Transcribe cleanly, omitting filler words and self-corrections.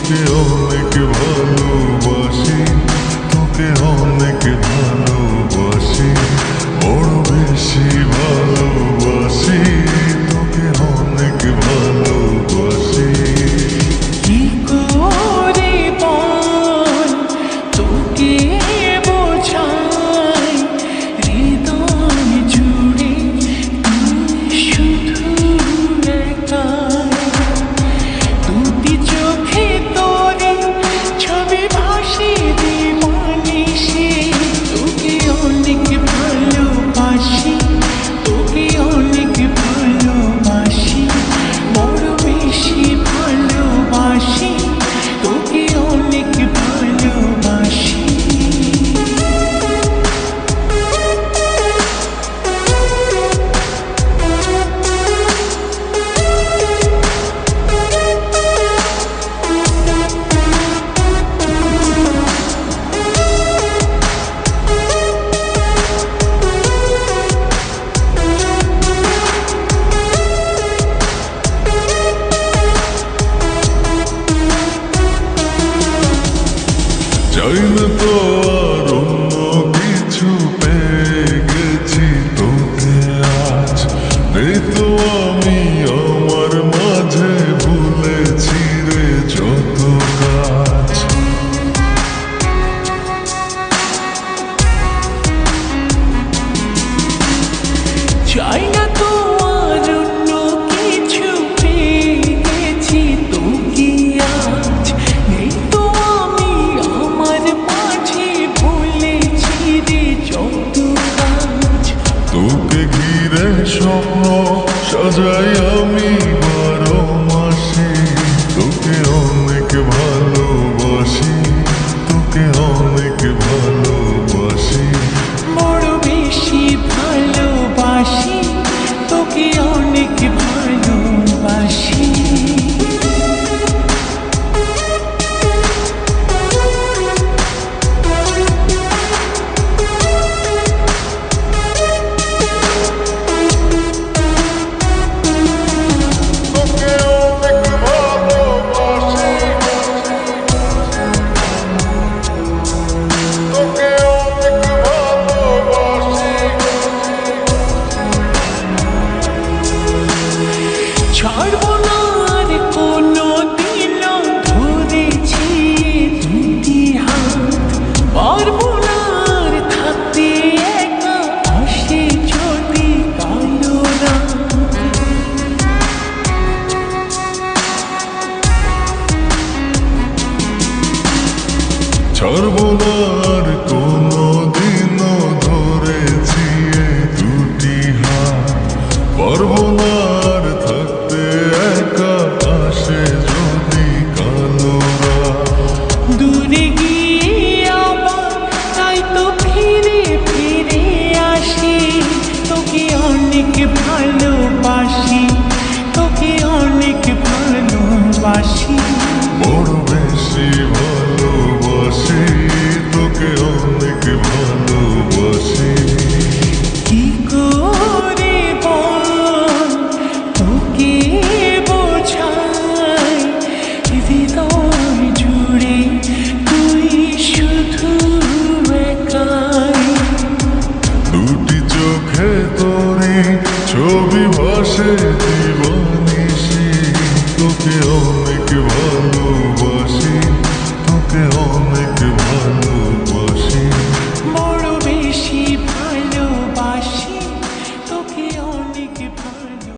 তোকে অনেক ভালোবাসি, তোকে অনেক ভালোবাসি, বড় বেশি ভালোবাসি, তোকে অনেক ভালোবাসি। কি করে বল তোকে বোঝাই, হৃদয় জুড়ে তুই শুধু একাই। দুটি চোখে তোরে ছবি ভাসে দিবানিশি, তোকে অনেক ভালোবাসি, তোকে অনেক ভালোবাসি, বড় বেশি ভালোবাসি, তোকে অনেক ভালোবাসি। চাই না তো আর অন্য কিছু, পেয়ে গেছি তোকে আজ। নেই তো আমি আমার মাঝে, ভুলেছি রে যত কাজ। চাই না তো আর অন্য কিছু, পেয়ে গেছি তোকে আজ। নেই তো আমি আমার মাঝে, ভুলেছি রে যত কাজ। তোকে ঘিরে স্বপ্ন সাজাই আমি 12 মাসে, তোকে অনেক ভালোবাসি, তোকে অনেক ভালোবাসি, বড় বেশি ভালোবাসি, তোকে অনেক ভালোবাসি। তোকে অনেক ভালোবাসি, তোকে অনেক ভালোবাসি। ছাড়বো না আর কোনো দিন, ধরেছি দুটি হাত। পারবো না আর থাকতে একা, আসে যদি কালো রাত। ছাড়বো না